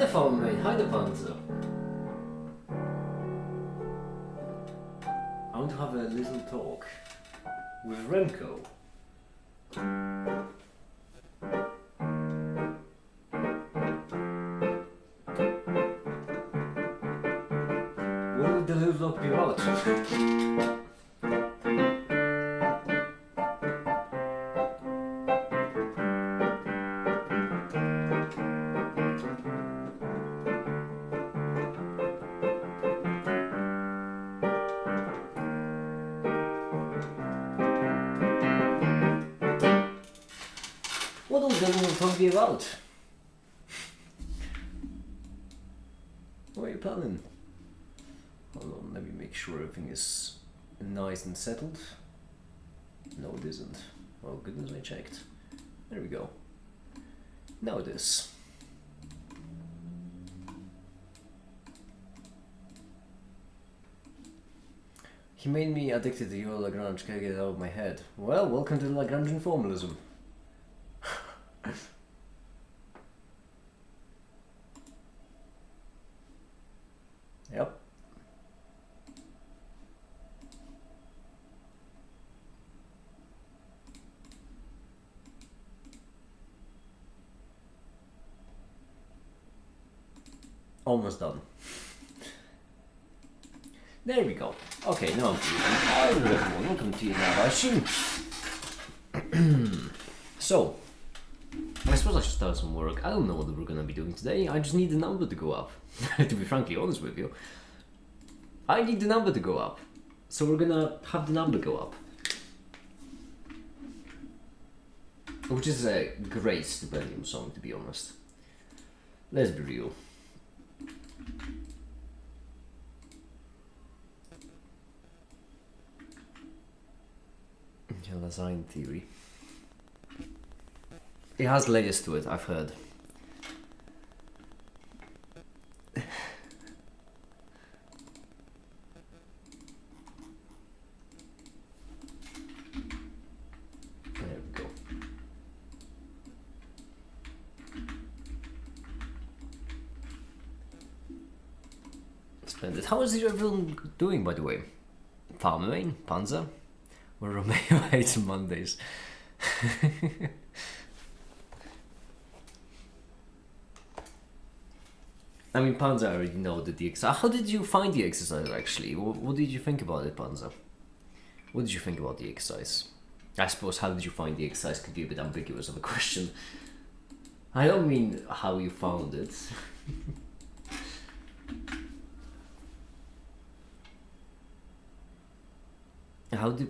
the farm mate, hi the Panzer. I want to have a little talk with Remco. When will the little talk be about? What will the little talk be about? What are you planning? Hold on, let me make sure everything is nice and settled. No, it isn't. Oh goodness, I checked. There we go. Now it is. He made me addicted to your Lagrange, can't get it out of my head. Well, welcome to Lagrangian formalism. Yep. Almost done. There we go. Okay, now I'm feeling. Hello everyone, welcome to another issue. So, I suppose I should start some work. I don't know what we're gonna be doing today. I just need the number to go up. To be frankly honest with you, I need the number to go up. So we're gonna have the number go up. Which is a great Stipendium song, to be honest. Let's be real. Design theory. It has layers to it, I've heard. There we go. Splendid. How is everyone doing, by the way? Farming, Panzer? Or Romeo hates Mondays. I mean, Panzer, I already know that the exercise. How did you find the exercise actually? What did you think about it, Panzer? What did you think about the exercise? I suppose how did you find the exercise could be a bit ambiguous of a question. I don't mean how you found it.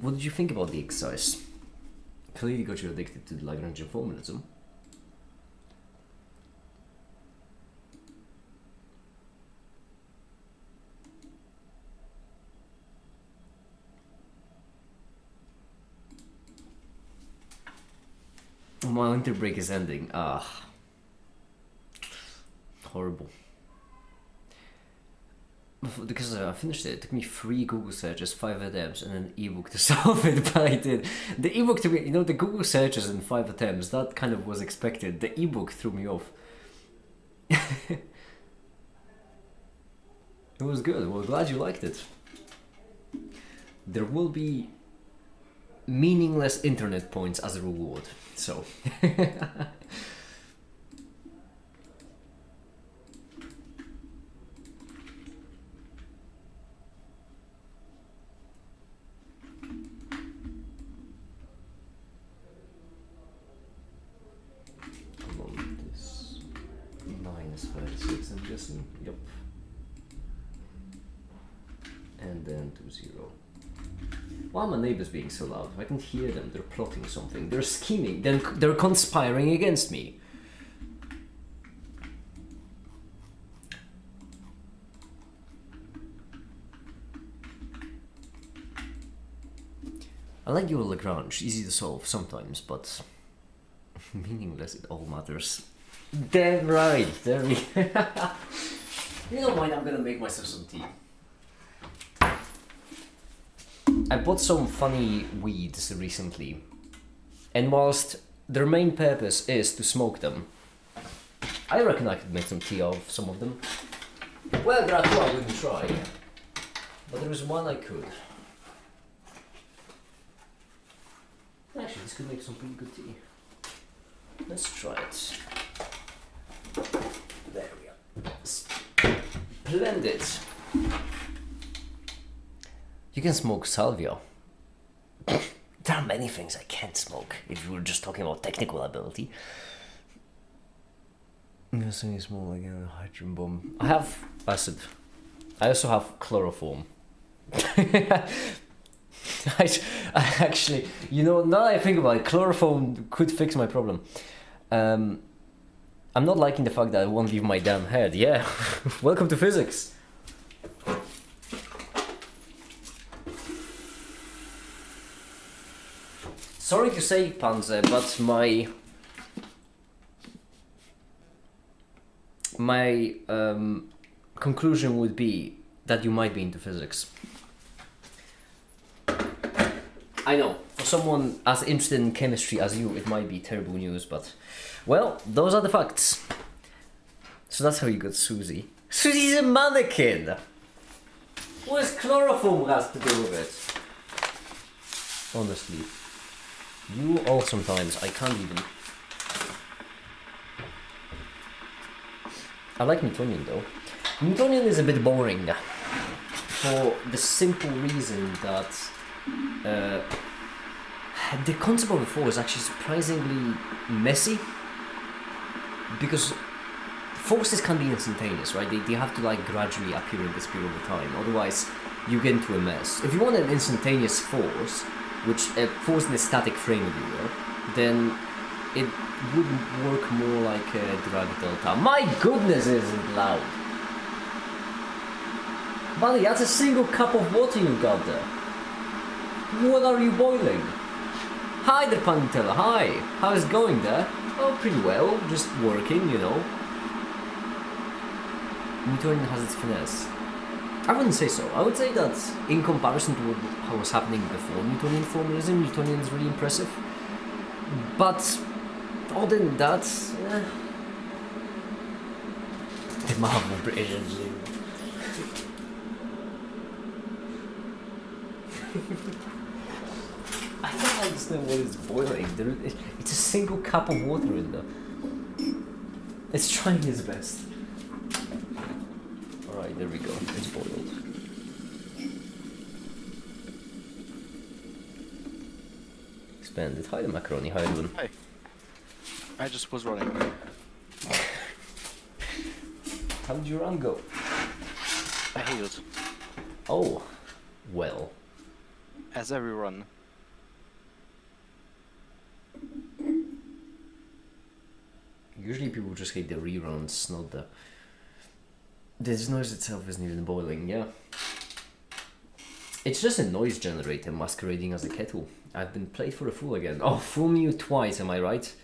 What did you think about the exercise? Clearly got you addicted to the Lagrangian formalism. My winter break is ending. Horrible. Because I finished it. It took me 3 Google searches, 5 attempts, and an ebook to solve it, but I did. The ebook took me, you know, the Google searches and 5 attempts, that kind of was expected. The ebook threw me off. It was good. Well, glad you liked it. There will be meaningless internet points as a reward, so. I'm guessing. Yep. And then 2-0. Why are my neighbors being so loud? I can hear them. They're plotting something. They're scheming. They're conspiring against me. I like your Lagrange. Easy to solve sometimes, but meaningless. It all matters. Damn right. There we go. You don't mind, I'm gonna make myself some tea. I bought some funny weeds recently, and whilst their main purpose is to smoke them, I reckon I could make some tea out of some of them. Well, there are two I wouldn't try, but there is one I could. Actually, this could make some pretty good tea. Let's try it. There we are. Blend it. You can smoke salvia. There are many things I can't smoke if we were just talking about technical ability. Something small like a hydrogen bomb. I have acid. I also have chloroform. I actually, you know, now that I think about it, chloroform could fix my problem. I'm not liking the fact that I won't leave my damn head. Yeah, welcome to physics. Sorry to say, Panzer, but my conclusion would be that you might be into physics. I know, for someone as interested in chemistry as you, it might be terrible news, but, well, those are the facts. So that's how you got Susie. Susie's a mannequin! What does chloroform has to do with it? Honestly. You all sometimes, I can't even... I like Newtonian though. Newtonian is a bit boring. For the simple reason that the concept of a force is actually surprisingly messy, because forces can be instantaneous, right? They have to like gradually appear in this period of time, otherwise you get into a mess. If you want an instantaneous force, which a force in a static frame if you will, then it wouldn't work more like a drag delta. My goodness, isn't loud! Buddy, that's a single cup of water you got there. What are you boiling? Hi there, Panitella, hi! How's it going there? Oh, pretty well, just working, you know. Newtonian has its finesse. I wouldn't say so. I would say that in comparison to what was happening before Newtonian formalism, Newtonian is really impressive. But other than that, the Marvel British. I don't understand what is boiling. It's a single cup of water in there. It's trying its best. Alright, there we go. It's boiled. Expanded. Hi, the macaroni. How are you doing? Hi. I just was running. How did your run go? I healed. Oh, well. As every run. Usually people just hate the reruns, not the... This noise itself isn't even boiling, yeah. It's just a noise generator masquerading as a kettle. I've been played for a fool again. Oh, fool you twice, am I right?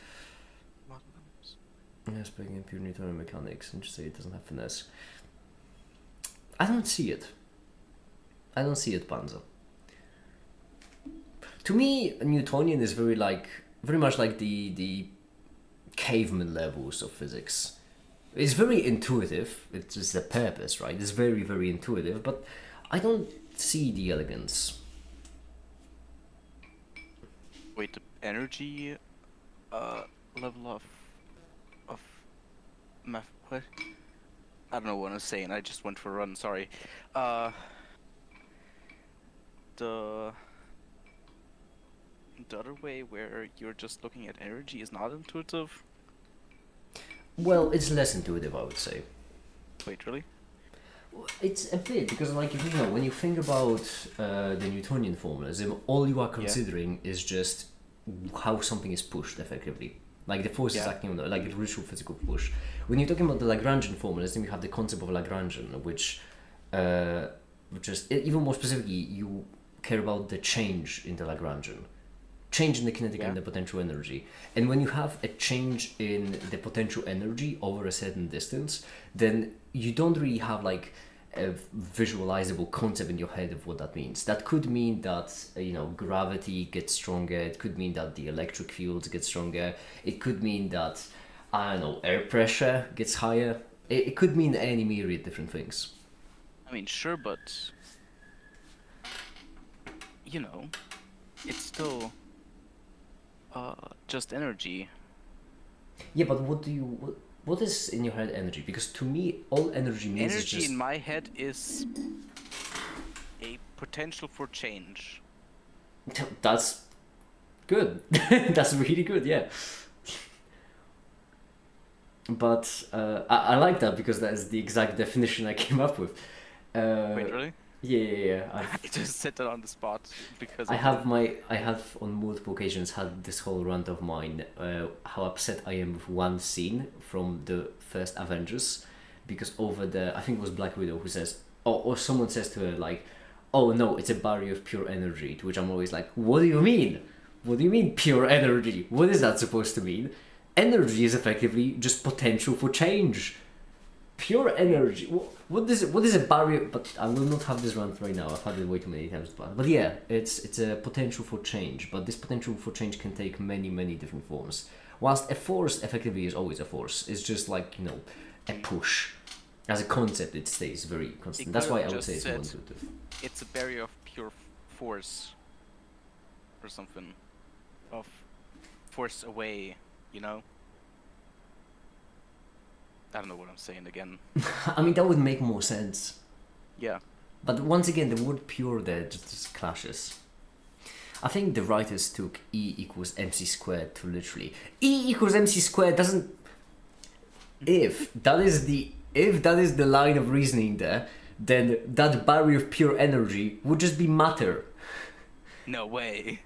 Yeah, speaking of pure Newtonian mechanics, and just say it doesn't have finesse. I don't see it. I don't see it, Panzer. To me, Newtonian is very much like the caveman levels of physics. It's very intuitive. It's just the purpose, right? It's very, very intuitive, but I don't see the elegance. Wait, the energy level of math. What? I don't know what I'm saying. I just went for a run. Sorry. The other way where you're just looking at energy is not intuitive. Well, it's less intuitive, I would say. Wait, really? It's a bit, because like, if you know, when you think about the Newtonian formalism, all you are considering is just how something is pushed effectively. Like the force is acting on the, like a ritual physical push. When you're talking about the Lagrangian formalism, you have the concept of Lagrangian, which is, even more specifically, you care about the change in the Lagrangian. Change in the kinetic and the potential energy. And when you have a change in the potential energy over a certain distance, then you don't really have like a visualizable concept in your head of what that means. That could mean that, you know, gravity gets stronger. It could mean that the electric fields get stronger. It could mean that I don't know, air pressure gets higher. It could mean any myriad different things. I mean, sure, but you know, it's still just energy. Yeah, but what is in your head energy? Because to me, all energy means is Energy just in my head is a potential for change. that's good. That's really good. Yeah. But I like that because that is the exact definition I came up with. Wait, really? Yeah. I just said that on the spot because I of have I have on multiple occasions had this whole rant of mine, how upset I am with one scene from the first Avengers, because over the, I think it was Black Widow who says, or someone says to her like, oh no, it's a barrier of pure energy, to which I'm always like, what do you mean? What do you mean pure energy? What is that supposed to mean? Energy is effectively just potential for change. Pure energy. What is a barrier? But I will not have this rant right now. I've had it way too many times. But yeah, it's a potential for change. But this potential for change can take many different forms. Whilst a force effectively is always a force, it's just like, you know, a push. As a concept, it stays very constant. That's why I would say it's more intuitive. it's a barrier of pure force or something, of force away. You know. I don't know what I'm saying again. I mean, that would make more sense. Yeah. But once again, the word pure there just clashes. I think the writers took E equals mc squared to literally. E equals mc squared doesn't. If that is the line of reasoning there, then that barrier of pure energy would just be matter. No way.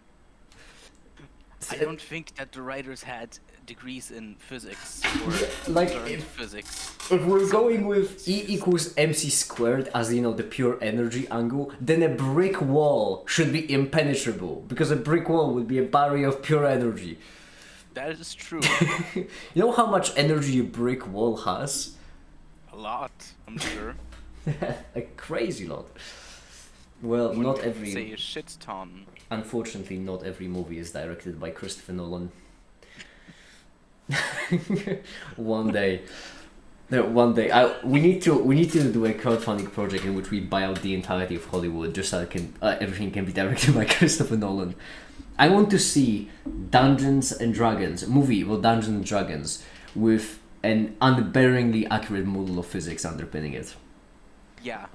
I don't think that the writers had degrees in physics or like learned physics. If we're going with E equals mc squared as, you know, the pure energy angle, then a brick wall should be impenetrable, because a brick wall would be a barrier of pure energy. That is true. You know how much energy a brick wall has? A lot, I'm sure. A crazy lot. Well, Wouldn't not say every. a shit ton. Unfortunately, not every movie is directed by Christopher Nolan. One day. No, one day. We need to do a crowdfunding project in which we buy out the entirety of Hollywood, just so everything can be directed by Christopher Nolan. I want to see Dungeons and Dragons movie, well, Dungeons and Dragons, with an unbearingly accurate model of physics underpinning it. Yeah,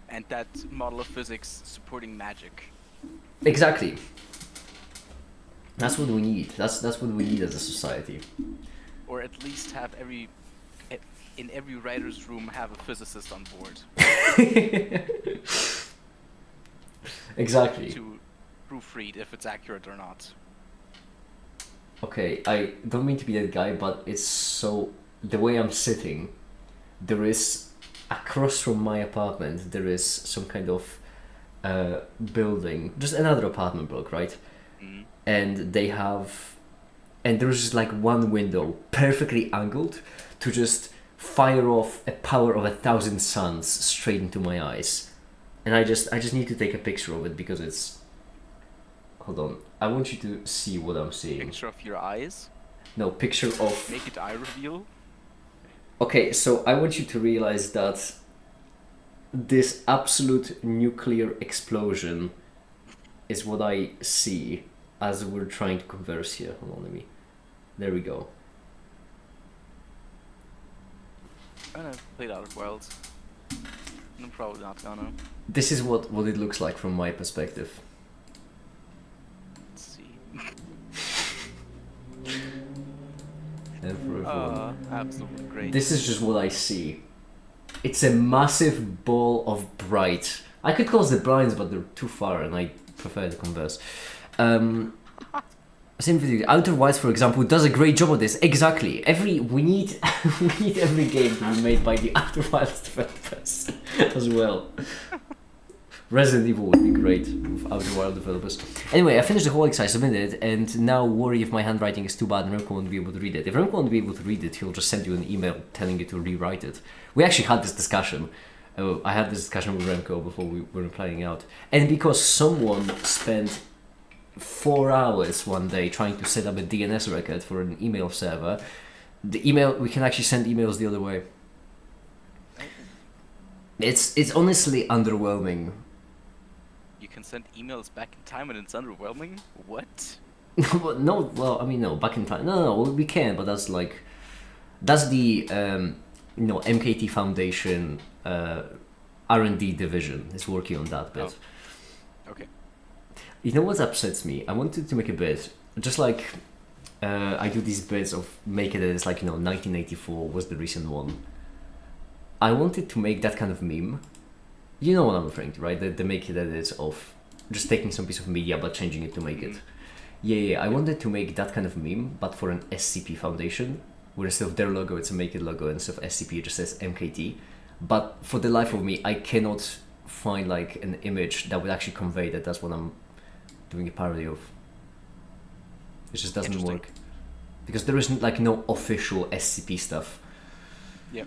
and that model of physics supporting magic. Exactly. That's what we need. That's what we need as a society. Or at least have in every writer's room have a physicist on board. Exactly. To proofread if it's accurate or not. Okay, I don't mean to be that guy, but it's so... The way I'm sitting, there is... Across from my apartment, there is some kind of building. Just another apartment block, right? Mm. And they have... And there's just like one window, perfectly angled, to just fire off a power of 1,000 suns straight into my eyes. And I just need to take a picture of it because it's... Hold on. I want you to see what I'm seeing. Picture of your eyes. No, picture of... Make it eye reveal. Okay, so I want you to realize that this absolute nuclear explosion is what I see as we're trying to converse here. Hold on, let me... There we go. I'm gonna play Outer Worlds. I'm probably not gonna. This is what it looks like from my perspective. Let's see. And for everyone. Absolutely great. This is just what I see. It's a massive ball of bright. I could close the blinds, but they're too far, and I prefer to converse. Same video. Outer Wilds, for example, does a great job of this. Exactly. We need every game to be made by the Outer Wilds developers as well. Resident Evil would be great with Outer Wild developers. Anyway, I finished the whole exercise, submitted it, and now worry if my handwriting is too bad and Remco won't be able to read it. If Remco won't be able to read it, he'll just send you an email telling you to rewrite it. We actually had this discussion. I had this discussion with Remco before we were playing out. And because someone spent 4 hours one day trying to set up a DNS record for an email server, The email, we can actually send emails the other way. It's honestly underwhelming. You can send emails back in time and it's underwhelming? What? No, well, I mean, no, back in time. No, we can, but that's like, that's the MKT Foundation R&D division is working on that bit. Oh. Okay. You know what upsets me? I wanted to make a bit, just like I do these bits of make it as like 1984 was the recent one. I wanted to make that kind of meme. You know what I'm referring to, right? The make it edits of just taking some piece of media but changing it to make it. Yeah. I wanted to make that kind of meme, but for an SCP Foundation, where instead of their logo, it's a make it logo, and instead of SCP, it just says MKT. But for the life of me, I cannot find like an image that would actually convey that that's what I'm doing a parody of. It just doesn't work. Because there isn't like no official SCP stuff. Yeah.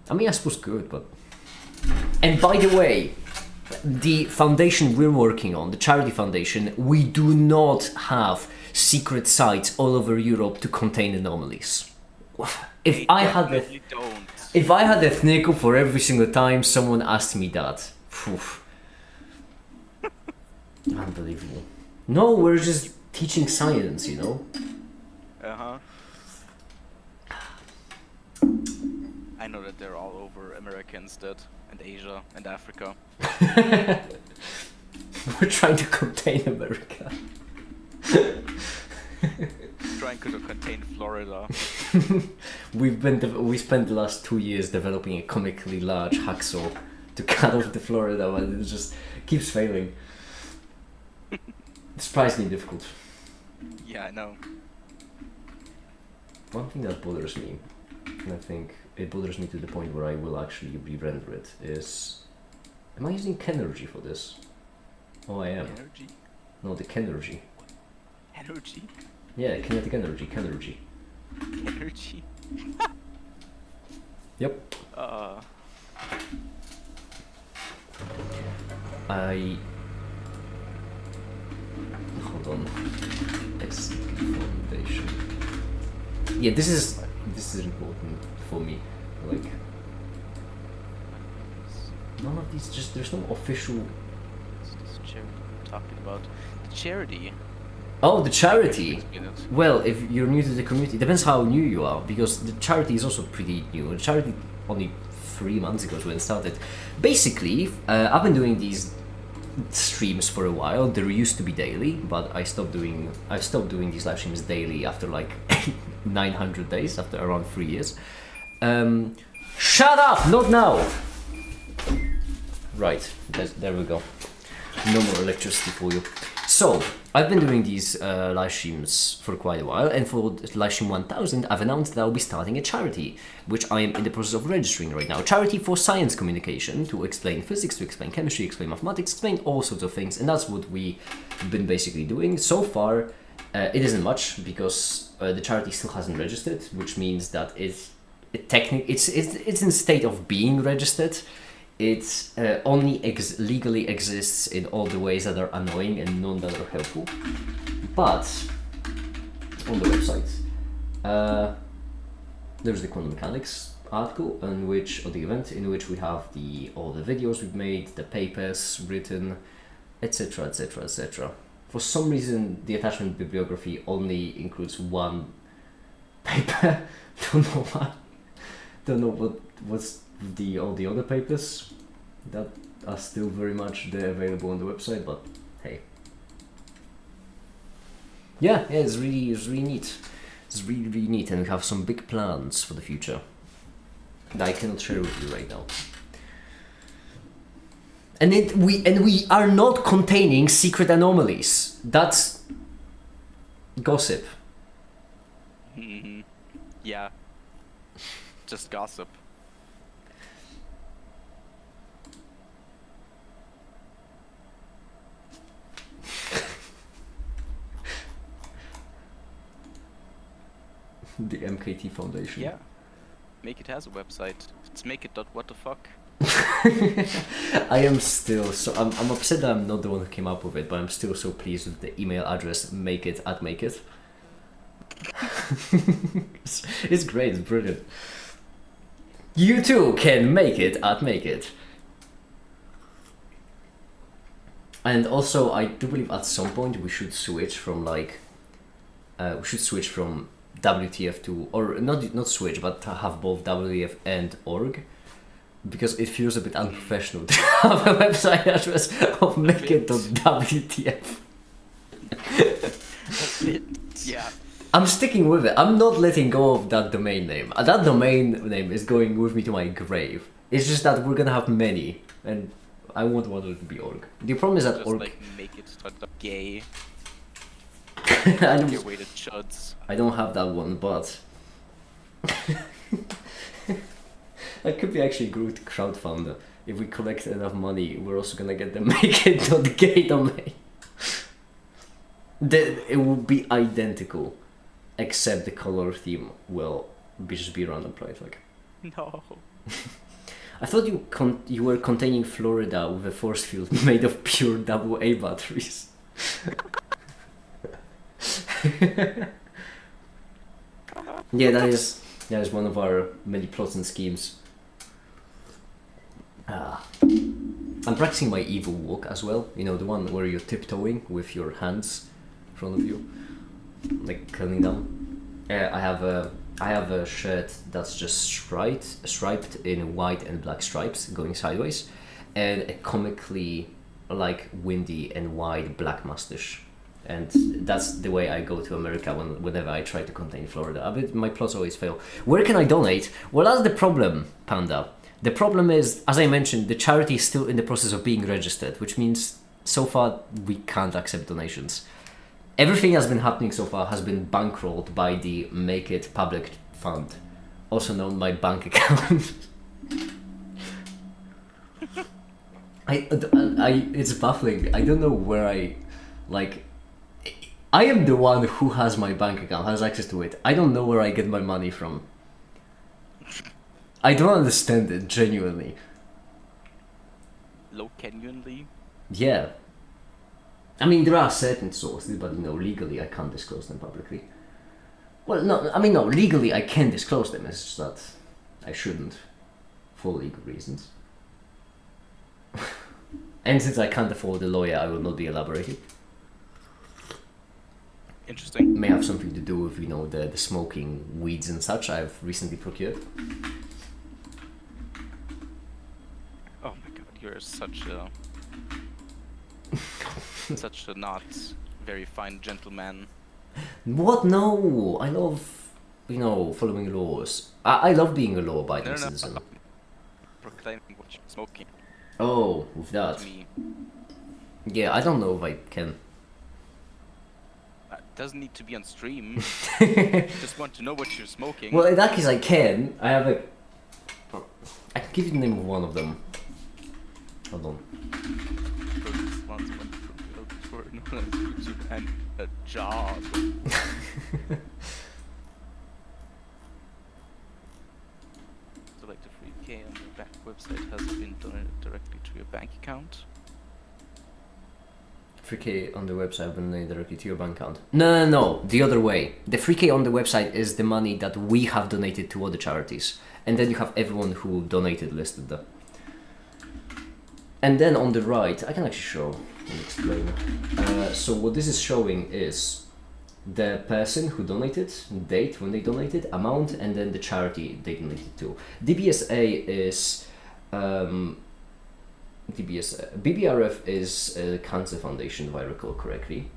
I mean, I suppose good, but... And by the way, the foundation we're working on, the charity foundation, we do not have secret sites all over Europe to contain anomalies. If I had a nickel for every single time someone asked me that, unbelievable. No, we're just teaching science, I know that they're all over America instead, and Asia, and Africa. We're trying to contain America. Trying to contain Florida. We spent the last 2 years developing a comically large hacksaw to cut off the Florida, but it just keeps failing. It's surprisingly difficult. Yeah, I know. One thing that bothers me, and I think it bothers me to the point where I will actually re-render it, is... Am I using Kenergy for this? Oh, I am. Energy? No, the Kenergy. Energy? Yeah, kinetic energy, Kenergy. Energy? Yep. Hold on. SCP Foundation. Yeah, this is important for me. Like, none of these. There's no official. What's this charity I'm talking about? The charity. Oh, the charity. Well, if you're new to the community, it depends how new you are, because the charity is also pretty new. The charity only 3 months ago is when it started. Basically, I've been doing these streams for a while. They used to be daily, but I stopped doing these live streams daily after like 900 days, after around 3 years. Shut up! Not now! Right, there we go. No more electricity for you. So, I've been doing these live streams for quite a while, and for live stream 1000, I've announced that I'll be starting a charity, which I am in the process of registering right now. Charity for science communication, to explain physics, to explain chemistry, explain mathematics, explain all sorts of things, and that's what we've been basically doing. So far, it isn't much, because the charity still hasn't registered, which means that it's in state of being registered. It only legally exists in all the ways that are annoying and none that are helpful. But on the website, there's the quantum mechanics article, or the event in which we have all the videos we've made, the papers written, etc., etc., etc. For some reason, the attachment bibliography only includes one paper. Don't know why. Don't know what's all the other papers that are still very much there available on the website, but hey. Yeah, it's really neat. It's really neat, and we have some big plans for the future that I cannot share with you right now. And we are not containing secret anomalies. That's gossip. Yeah. Just gossip. The MKT Foundation. Yeah. Make It has a website. It's makeit.whatthefuck. I am still so I'm upset that I'm not the one who came up with it, but I'm still so pleased with the email address makeit@makeit. It's great, it's brilliant. You too can make it at Make It. And also, I do believe at some point we should switch from like, WTF to, or not switch, but to have both WTF and org, because it feels a bit unprofessional to have a website address of makeit.wtf. Yeah. I'm sticking with it. I'm not letting go of that domain name. That domain name is going with me to my grave. It's just that we're gonna have many, and I won't want it to be org. The problem is that Just org. like make it gay. I Your way to chuds. don't have that one, but that could be actually a good crowdfunder. If we collect enough money, we're also gonna get the makeit.gay domain. It will be identical, except the color theme will just be random pride flag. No. I thought you were containing Florida with a force field made of pure AA batteries. Yeah, that is one of our many plots and schemes. I'm practicing my evil walk as well. You know, the one where you're tiptoeing with your hands in front of you, like curling down. I have a shirt that's just striped in white and black stripes going sideways, and a comically like windy and wide black mustache. And that's the way I go to America whenever I try to contain Florida. My plots always fail. Where can I donate? Well, that's the problem, Panda. The problem is, as I mentioned, the charity is still in the process of being registered, which means so far we can't accept donations. Everything that's been happening so far has been bankrolled by the Make It Public Fund, also known my bank account. It's baffling. I don't know where I am the one who has my bank account, has access to it. I don't know where I get my money from. I don't understand it, genuinely. Low genuinely? Yeah. I mean, there are certain sources, but legally I can't disclose them publicly. Well, no, legally I can disclose them, it's just that I shouldn't, for legal reasons. And since I can't afford a lawyer, I will not be elaborating. Interesting. May have something to do with, the smoking weeds and such I've recently procured. Oh my god, you're such a not very fine gentleman. What? No! I love, following laws. I love being a law-abiding citizen. Proclaiming what you're smoking. Oh, with that. To me. Yeah, I don't know if I can. Doesn't need to be on stream. Just want to know what you're smoking. Well, in that case I can. I can give you the name of one of them. Hold on. And a job. Select a free K on your back website. Has it been donated directly to your bank account? 3K on the website will donate directly to your bank account. No, the other way. The 3K on the website is the money that we have donated to other charities. And then you have everyone who donated listed there. And then on the right, I can actually show and explain. So what this is showing is the person who donated, date when they donated, amount, and then the charity they donated to. DBSA is... BBRF is a cancer foundation, if I recall correctly.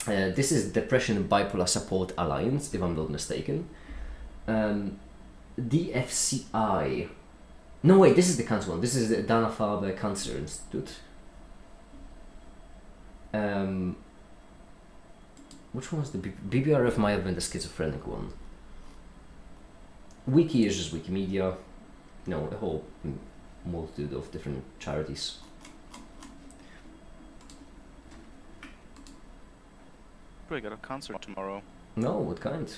This is Depression and Bipolar Support Alliance, if I'm not mistaken. DFCI. No, wait, this is the cancer one. This is the Dana-Farber Cancer Institute. Which one was the BBRF? Might have been the schizophrenic one. Wiki is just Wikimedia. A whole multitude of different charities. I got a concert tomorrow. No, what kind?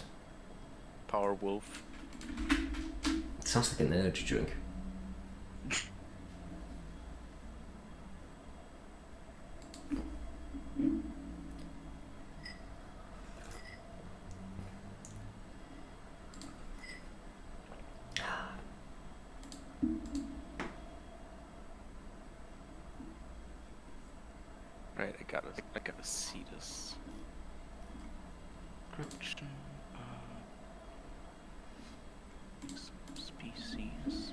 Power Wolf. It sounds like an energy drink. Right, I gotta see this. Description. Species.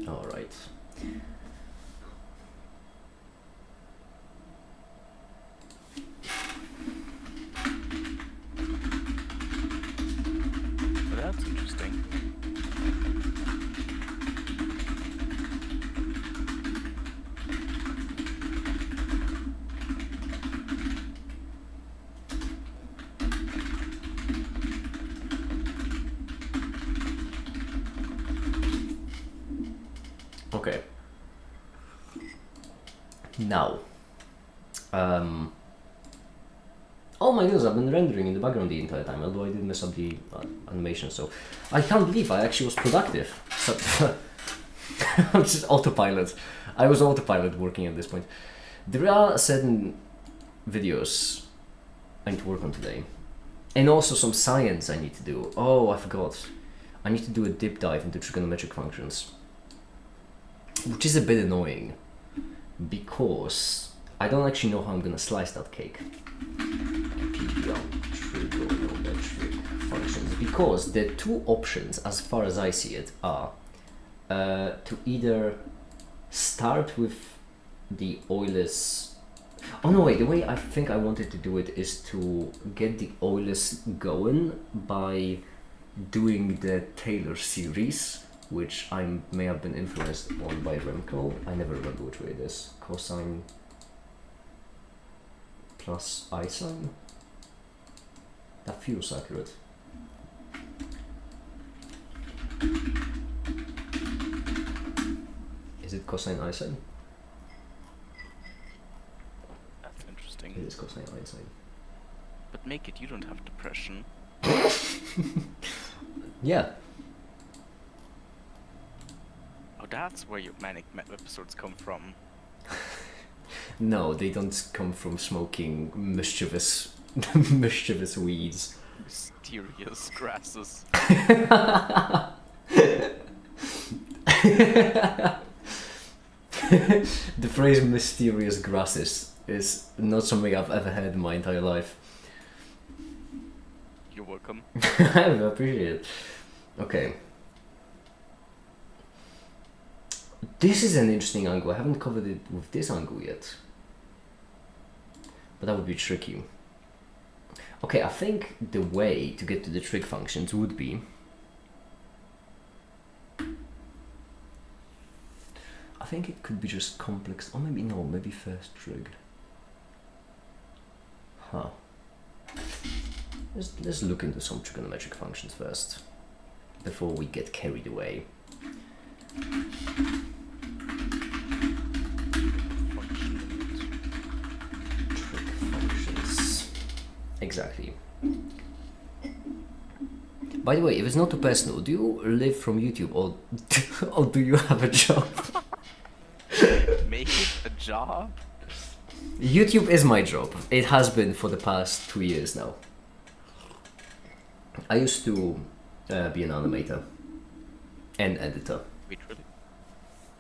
All right. Well, that's interesting. Okay. Now. Oh my goodness, I've been rendering in the background the entire time, although I did mess up the animation, so I can't believe I actually was productive. So I'm just autopilot. I was autopilot working at this point. There are certain videos I need to work on today, and also some science I need to do. Oh, I forgot. I need to do a deep dive into trigonometric functions, which is a bit annoying because I don't actually know how I'm gonna slice that cake. Trigonometric functions, because the two options, as far as I see it, are to either start with the Euler's. Oh no, wait. The way I think I wanted to do it is to get the Euler's going by doing the Taylor series, which I may have been influenced on by Remco. I never remember which way it is. Cosine plus I sine. That feels accurate. Is it cosine I sine? That's interesting. It is cosine I sine. But make it, you don't have depression. Yeah. Oh, that's where your manic episodes come from. No, they don't come from smoking mischievous weeds. Mysterious grasses. The phrase mysterious grasses is not something I've ever heard in my entire life. You're welcome. I appreciate it. Okay. This is an interesting angle. I haven't covered it with this angle yet. But that would be tricky. Okay, I think the way to get to the trig functions would be I think it could be just complex, or maybe no, maybe first trig. Huh. Let's look into some trigonometric functions first, before we get carried away. Trig functions. Exactly. By the way, if it's not too personal, do you live from YouTube or or do you have a job? Make it a job? YouTube is my job. It has been for the past 2 years now. I used to be an animator and editor. Wait, really?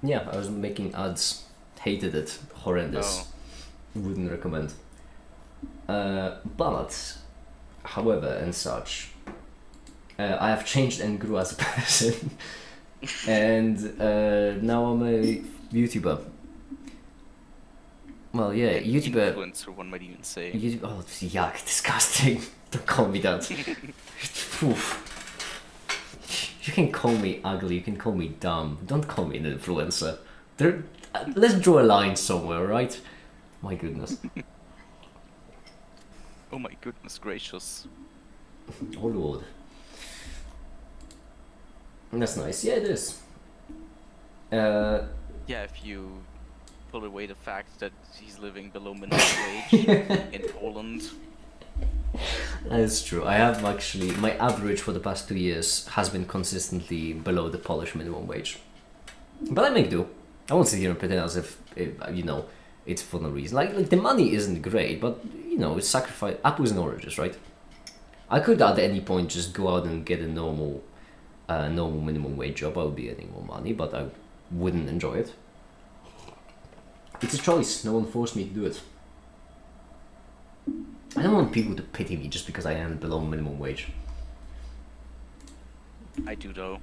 Yeah, I was making ads. Hated it. Horrendous. Oh. Wouldn't recommend. But, however, and such, I have changed and grew as a person. And now I'm a YouTuber. Well, yeah, YouTuber. Influencer, one might even say. YouTube, oh, yuck, disgusting. Don't call me that. Oof. You can call me ugly, you can call me dumb. Don't call me an influencer. Let's draw a line somewhere, right? My goodness. Oh my goodness gracious. Oh lord. That's nice. Yeah, it is. Yeah, if you pull away the fact that he's living below minimum wage in Poland. That is true. I have actually, my average for the past 2 years has been consistently below the Polish minimum wage. But I make do. I won't sit here and pretend as if, you know, it's for no reason. Like the money isn't great, but, you know, it's sacrifice, apples and oranges, right? I could at any point just go out and get a normal minimum wage job. I would be earning more money, but wouldn't enjoy it. It's a choice. No one forced me to do it. I don't want people to pity me just because I am below minimum wage. I do though.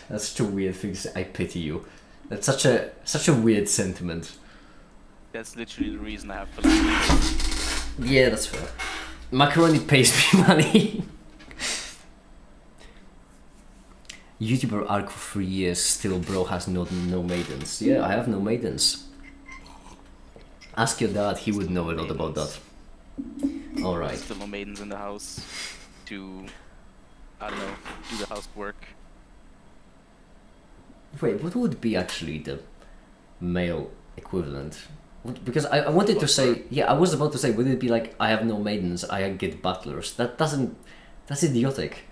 That's such a weird thing to say. I pity you. That's such a weird sentiment. That's literally the reason I have philosophy. Yeah, that's fair. Macaroni pays me money. YouTuber arc for 3 years, still bro has no maidens. Yeah, I have no maidens. Ask your dad, he would know a lot about that. Alright. Still no maidens in the house to, I don't know, do the housework. Wait, what would be actually the male equivalent? Because I wanted to say, yeah, I was about to say, would it be like, I have no maidens, I get butlers? That doesn't, that's idiotic.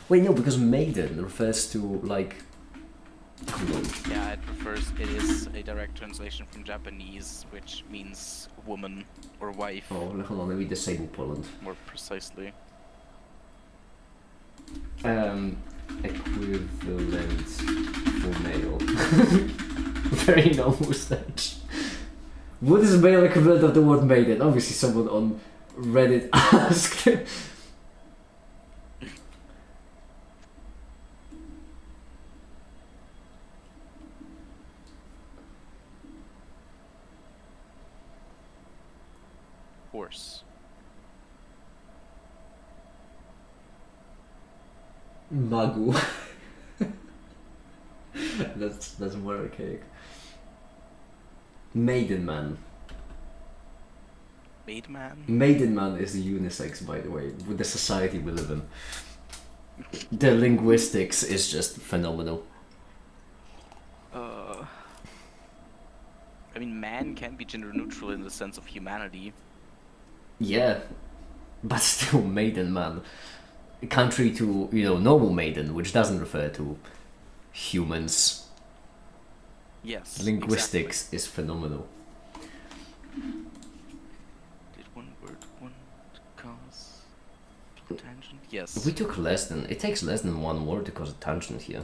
Wait, no, because maiden refers to, like... Yeah, it is a direct translation from Japanese, which means woman or wife. Oh, hold on, let me disable Poland. More precisely. Equivalent for male. Very no mustache. What is the male equivalent of the word maiden? Obviously someone on Reddit asked. Horse. Magu. that's more archaic. Maiden man. Maid man? Maiden man is the unisex, by the way, with the society we live in. The linguistics is just phenomenal. I mean, man can be gender neutral in the sense of humanity. Yeah, but still maiden man. Contrary to, you know, normal maiden, which doesn't refer to humans. Yes. Linguistics is phenomenal. Did one word cause a tangent? Yes. We took less than, it takes less than one word to cause a tangent here.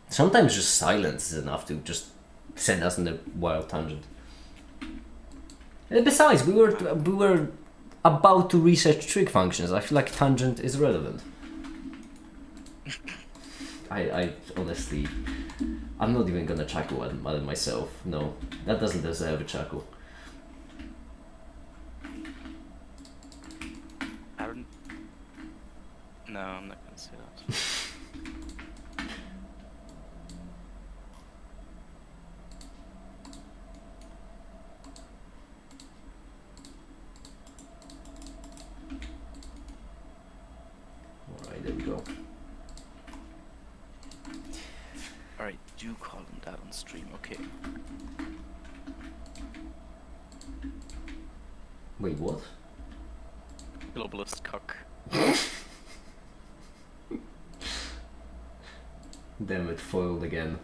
Sometimes just silence is enough to just send us on a wild tangent. And besides, we were about to research trig functions. I feel like tangent is relevant. I honestly, I'm not even gonna chuckle at myself. No, that doesn't deserve a chuckle. I don't... No, I'm not gonna say that. Alright, there we go. Alright, do call him that on stream, okay. Wait, what? Globalist cuck. Damn it, foiled again.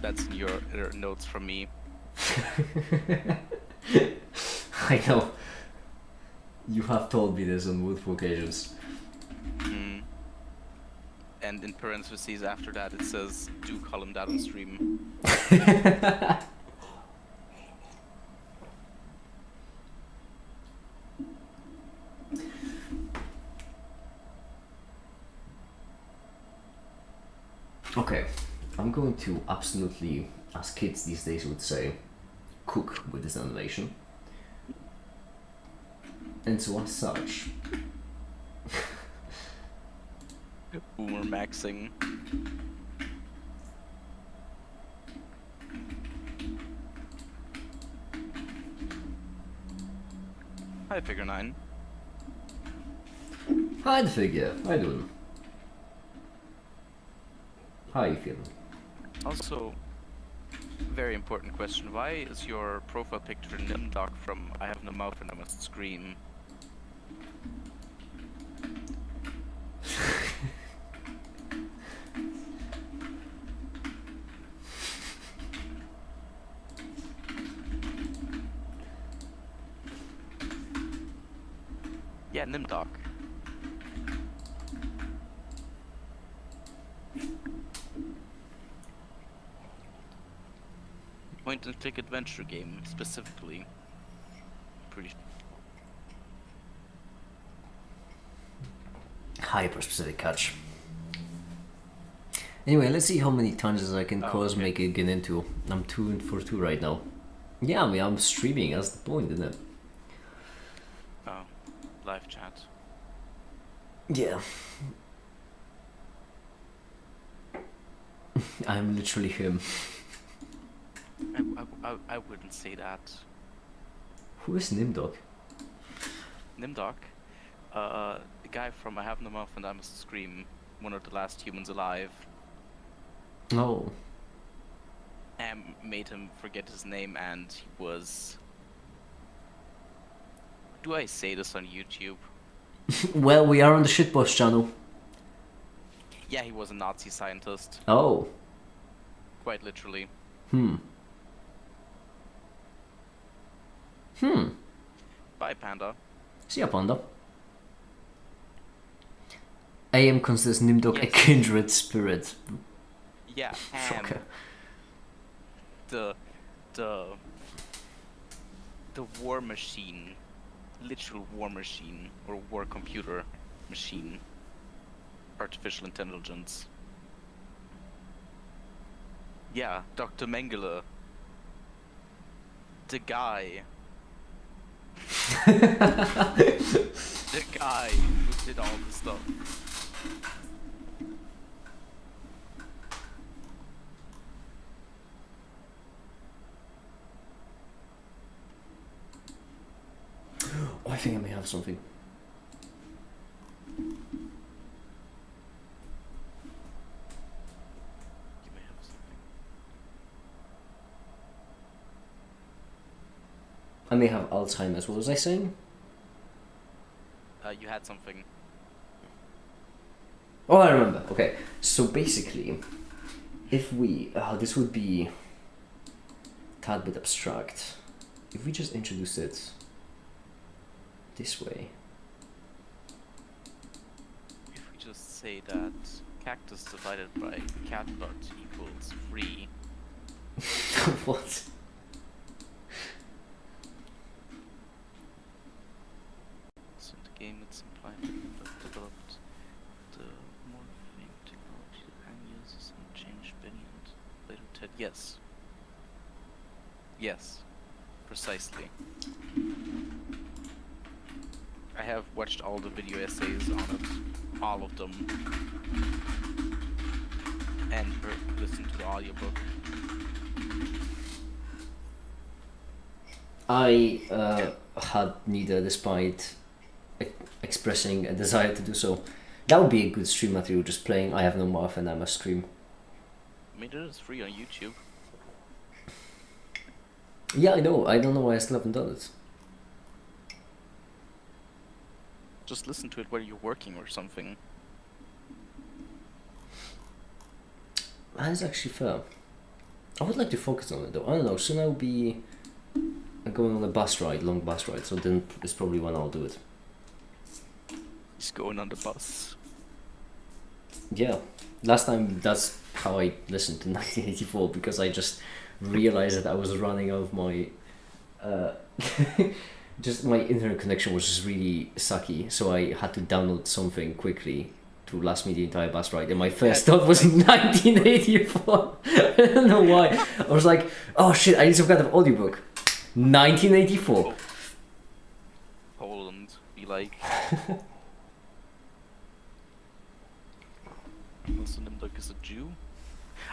That's in your notes from me. I know. You have told me this on multiple occasions. And in parentheses after that it says, do call him that on stream. Okay, I'm going to absolutely, as kids these days would say, cook with this animation. And so as such... Boomer maxing. Hi, Figure 9. Hi, the figure. How you doing? How you feeling? Also, very important question. Why is your profile picture Nimdok from I Have No Mouth and I Must Scream? Yeah, Nimdok. Point and click adventure game specifically. Pretty. Hyper specific catch. Anyway, let's see how many tangents I can cause okay. make it get into. I'm 2 for 2 right now. Yeah, I mean, I'm streaming, that's the point, isn't it? Oh, live chat. Yeah. I'm literally him. I wouldn't say that. Who is Nimdok? Nimdok, the guy from I Have No Mouth and I Must Scream, one of the last humans alive, Oh. made him forget his name, and he was. Do I say this on YouTube? Well, we are on the shitpost channel. Yeah, he was a Nazi scientist, Oh. quite literally. Bye, Panda. See ya, Panda. AM considers Nimdok a Yes. kindred spirit. Yeah, Shocker. the war machine, literal war machine or war computer machine, artificial intelligence. Yeah, Dr. Mengele, the guy, the guy who did all the stuff. Oh, I think I may have something. You may have something. I may have Alzheimer's. What was I saying? You had something. Oh, I remember. Okay, so basically, if we... this would be a tad bit abstract. If we just introduce it this way. If we just say that cactus divided by cat blood equals 3. What? So in the game it's implied that developed the morphing technology that Han uses and changed Benny and later Ted. Yes. Yes. Precisely. I have watched all the video essays on it. All of them. And listened to the audiobook. I had neither, despite expressing a desire to do so. That would be a good stream material, just playing I Have No Mouth and I Must Scream. I mean, it is free on YouTube. Yeah, I know. I don't know why I still haven't done it. Just listen to it while you're working or something. That is actually fair. I would like to focus on it though. I don't know. Soon I'll be going on a bus ride, long bus ride. So then it's probably when I'll do it. He's going on the bus. Yeah. Last time that's how I listened to 1984 because I just realized that I was running out of my just my internet connection was just really sucky, so I had to download something quickly to last me the entire bus ride, and my first thought was 1984. I don't know why. I was like, oh shit, I need some kind of audiobook. 1984. Poland, be like. Also, Nimdok is a Jew.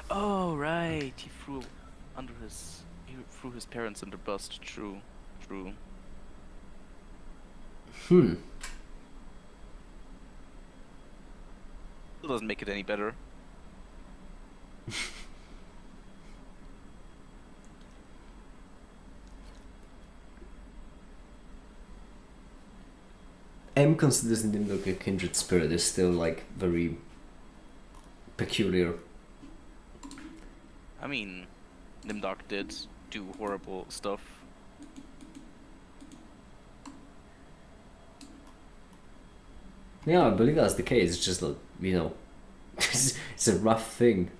Oh right, he threw his parents under bus. True. It doesn't make it any better. M considers Nimdok a kindred spirit is still like very peculiar. I mean, Nimdok did do horrible stuff. Yeah, I believe that's the case. It's just like, you know, it's a rough thing.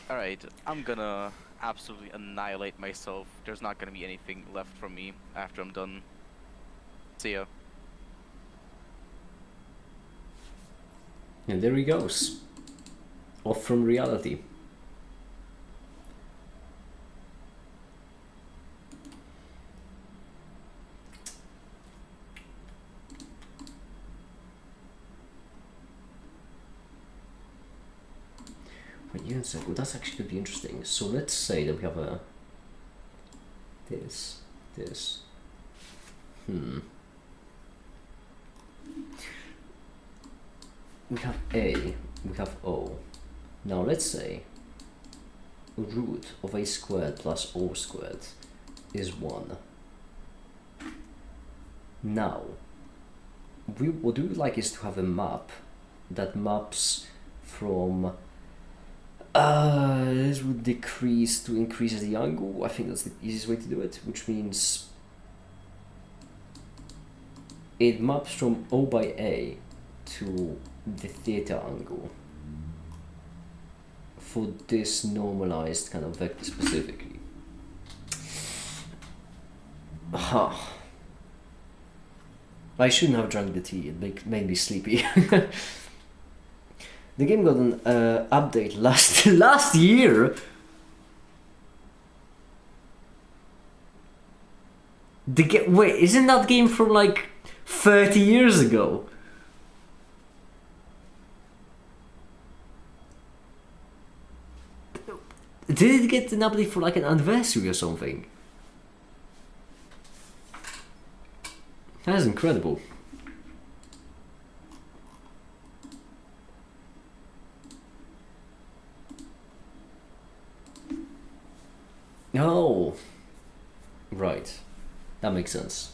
Alright, I'm gonna absolutely annihilate myself. There's not gonna be anything left from me after I'm done. See ya. And there he goes. Off from reality. Wait, you said, well, that's actually could be interesting. So let's say that we have a this. We have A, we have O. Now let's say root of A squared plus O squared is 1. Now, what we would like is to have a map that maps from this would decrease to increase the angle. I think that's the easiest way to do it, which means it maps from O by A to the theta angle for this normalized kind of vector specifically. I shouldn't have drunk the tea, it made me sleepy. The game got an update last year. Wait, isn't that game from like 30 years ago? Did it get an update for like an anniversary or something? That is incredible. Oh, right. That makes sense.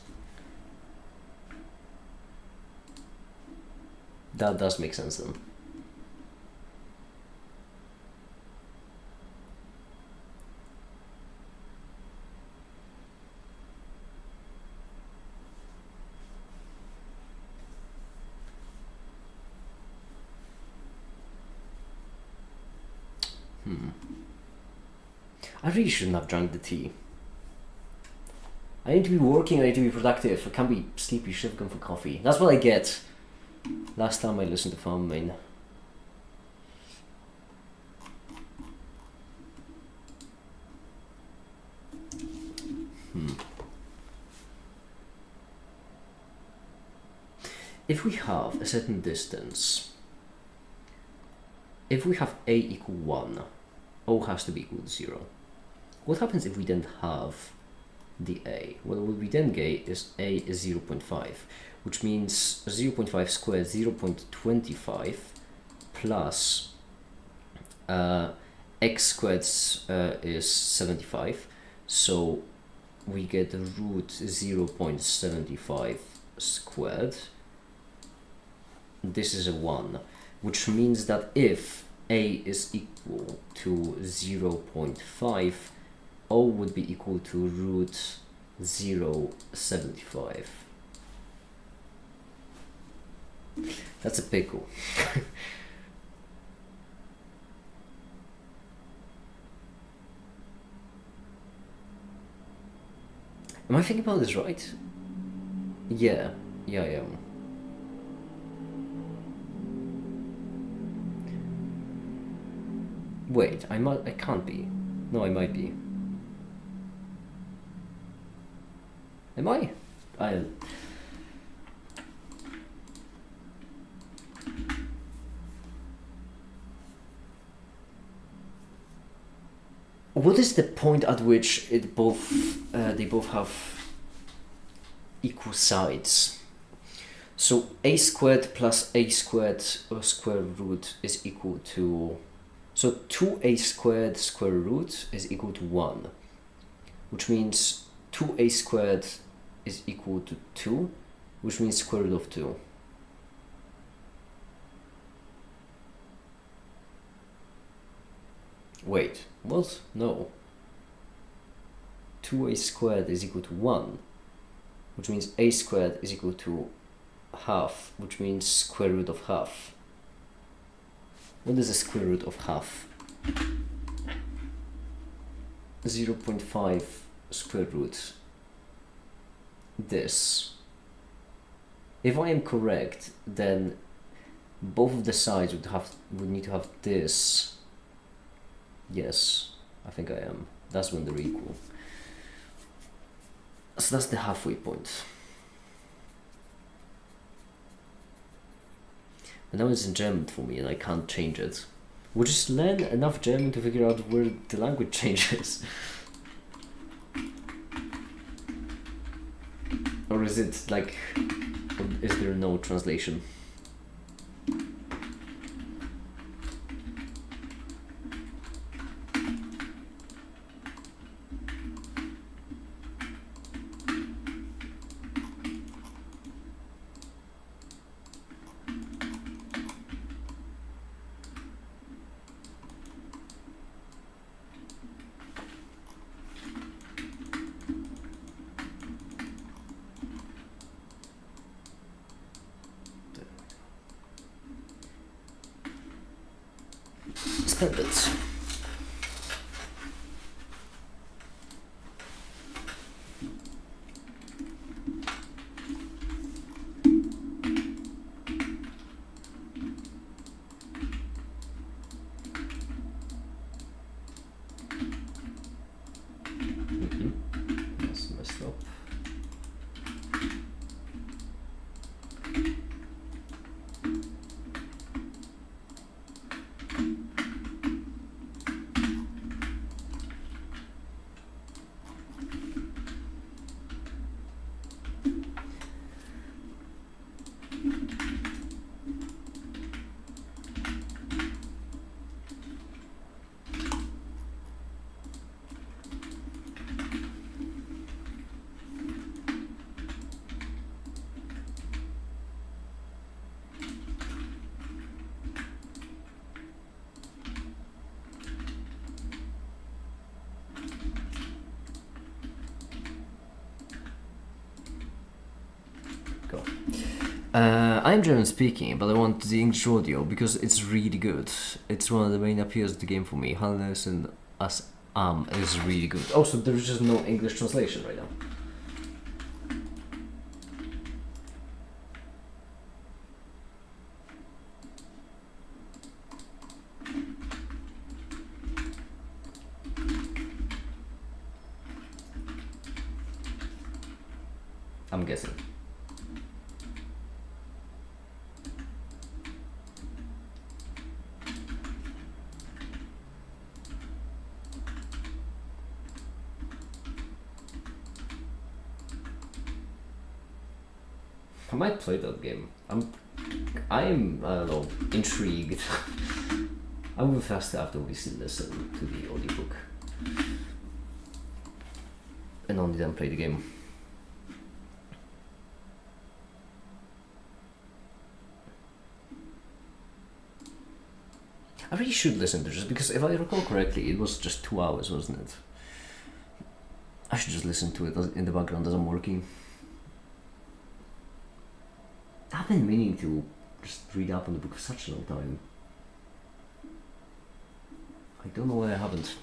That does make sense then. I really shouldn't have drunk the tea. I need to be working, I need to be productive. I can't be sleepy, should have gone for coffee. That's what I get. Last time I listened to Farm Main. If we have a certain distance, if we have A equal 1, O has to be equal to 0. What happens if we don't have the A? Well, what we then get is A is 0.5, which means 0.5 squared 0.25 plus x squared is 75, so we get root 0.75 squared. This is a 1, which means that if A is equal to 0.5, O would be equal to root 0.75. That's a pickle. Am I thinking about this right? Yeah, I am. Wait, I can't be. No, I might be. Am I? I am. What is the point at which they both have equal sides? So a squared plus a squared or square root is equal to, so 2a squared square root is equal to 1, which means 2a squared is equal to 2, which means square root of 2. Wait, what? No. 2a squared is equal to 1, which means a squared is equal to half, which means square root of half. What is the square root of half? 0.5 square root. This. If I am correct, then both of the sides would need to have this. Yes, I think I am. That's when they're equal. So that's the halfway point. But now it's in German for me and I can't change it. We'll just learn enough German to figure out where the language changes. Or is it like, is there no translation? Spend it. That's messed up. Go. I'm German speaking, but I want the English audio because it's really good. It's one of the main appeals of the game for me. Hannes and As Am is really good. Also, there's just no English translation right now. I'm guessing. I might play that game. I'm I don't know, intrigued. I will first have to obviously listen to the audiobook. And only then play the game. I really should listen to this because if I recall correctly, it was just 2 hours, wasn't it? I should just listen to it in the background as I'm working. I've been meaning to just read up on the book for such a long time. I don't know why I haven't.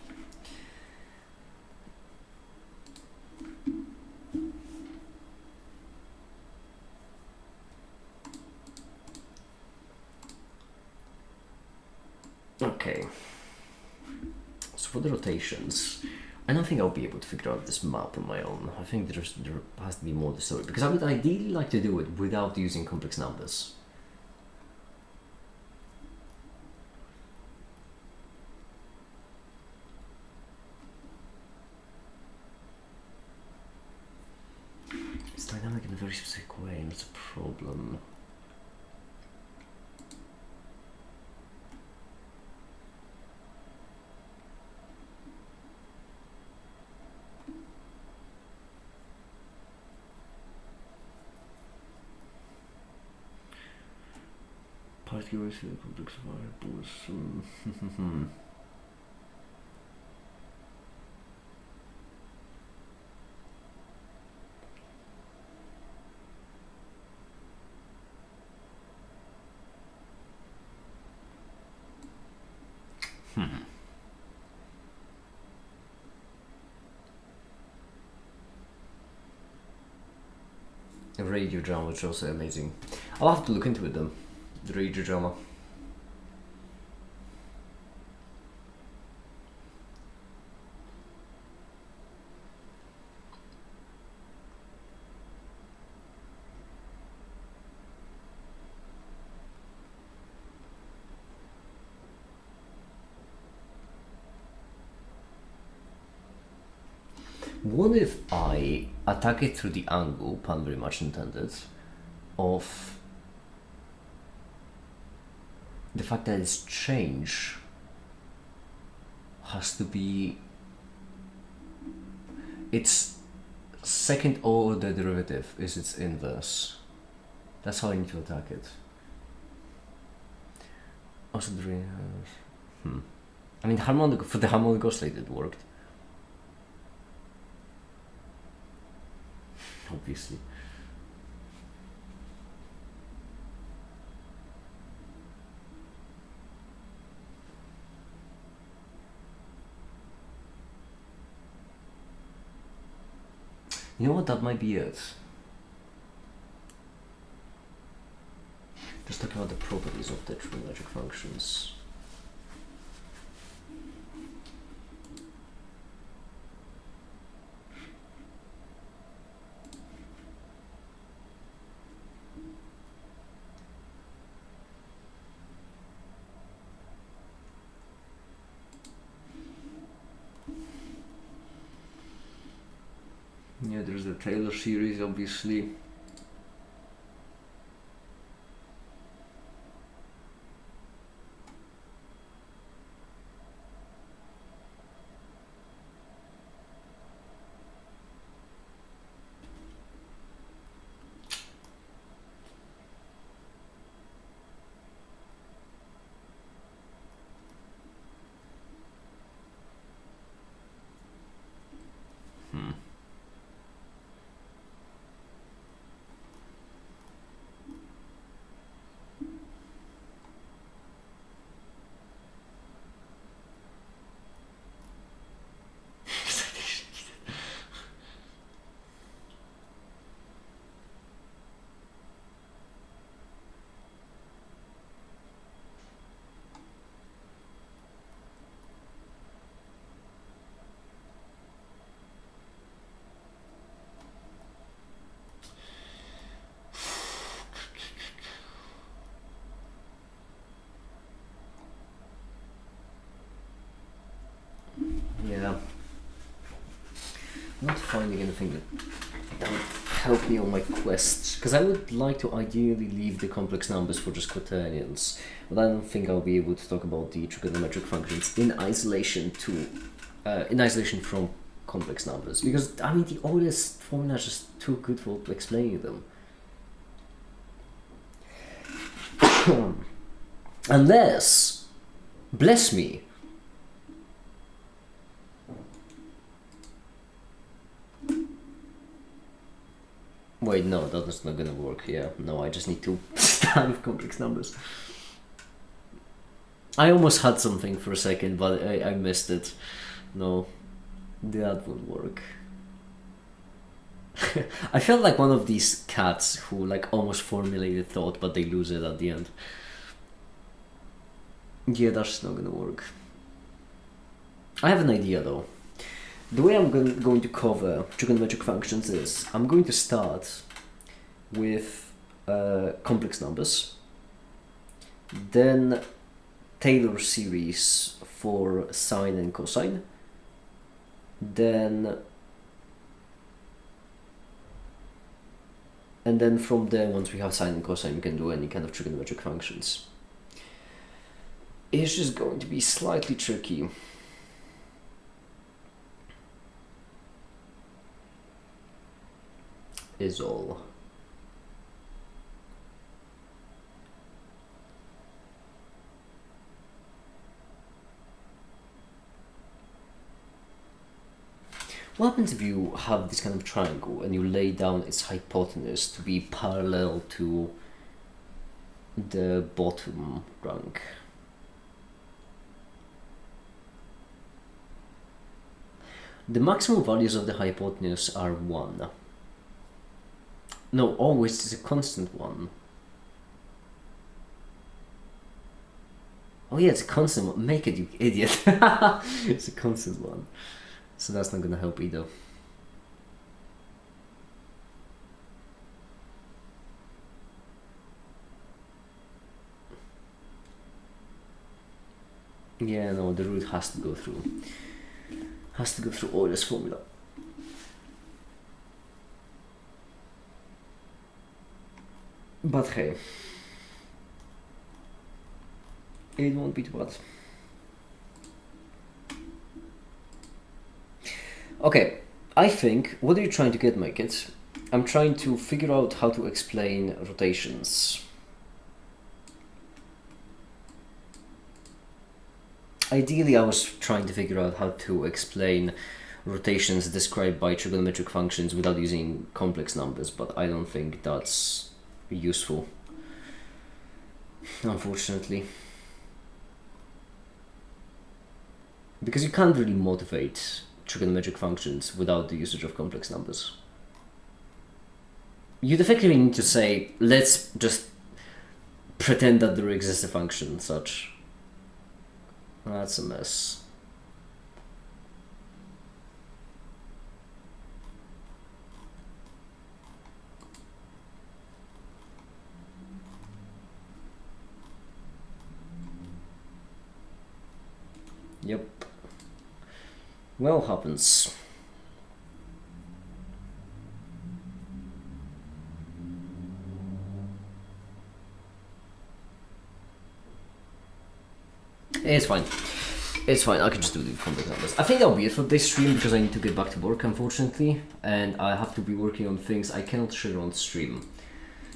Okay. So for the rotations, I don't think I'll be able to figure out this map on my own. I think there has to be more to the story because I would ideally like to do it without using complex numbers. It's dynamic in a very specific way, and that's a problem. Particularly complex variables. Radio drama, which is also amazing. I'll have to look into it then. The radio drama. What if I attack it through the angle, pun very much intended, of the fact that its change has to be its second order derivative is its inverse. That's how I need to attack it. Also, I mean, harmonic for the harmonic oscillator it worked. Obviously. You know what, that might be it. Just talking about the properties of the trigonometric functions. Yeah, there's the Taylor series, obviously. Yeah. I'm not finding anything that would help me on my quests, because I would like to ideally leave the complex numbers for just quaternions, but I don't think I'll be able to talk about the trigonometric functions in isolation from complex numbers, because I mean the Euler's formula is just too good for explaining them. Unless, bless me, wait, no, that's not gonna work. Yeah, no, I just need to start with complex numbers. I almost had something for a second, but I missed it. No, that won't work. I felt like one of these cats who like almost formulated thought, but they lose it at the end. Yeah, that's not gonna work. I have an idea though. The way I'm going to cover trigonometric functions is I'm going to start with complex numbers, then Taylor series for sine and cosine, then from there, once we have sine and cosine, we can do any kind of trigonometric functions. It's just going to be slightly tricky. Is all. What happens if you have this kind of triangle and you lay down its hypotenuse to be parallel to the bottom rank? The maximum values of the hypotenuse are 1. No, always is a constant one. Oh yeah, it's a constant one. Make it, you idiot. It's a constant one. So that's not gonna help either. Yeah, no, the root has to go through. Has to go through Euler's formula. But hey, it won't be too bad. Okay, I think, what are you trying to get, my kids? I'm trying to figure out how to explain rotations. Ideally, I was trying to figure out how to explain rotations described by trigonometric functions without using complex numbers, but I don't think that's useful, unfortunately. Because you can't really motivate trigonometric functions without the usage of complex numbers. You'd effectively need to say, let's just pretend that there exists a function such. That's a mess. Yep. Well, happens. It's fine. It's fine, I can just do the complex numbers. I think that'll be it for this stream because I need to get back to work, unfortunately. And I have to be working on things I cannot share on stream.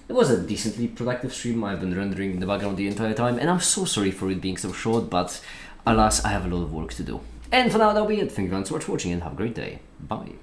It was a decently productive stream. I've been rendering in the background the entire time. And I'm so sorry for it being so short, but alas, I have a lot of work to do. And for now, that'll be it. Thank you very much for watching and have a great day. Bye.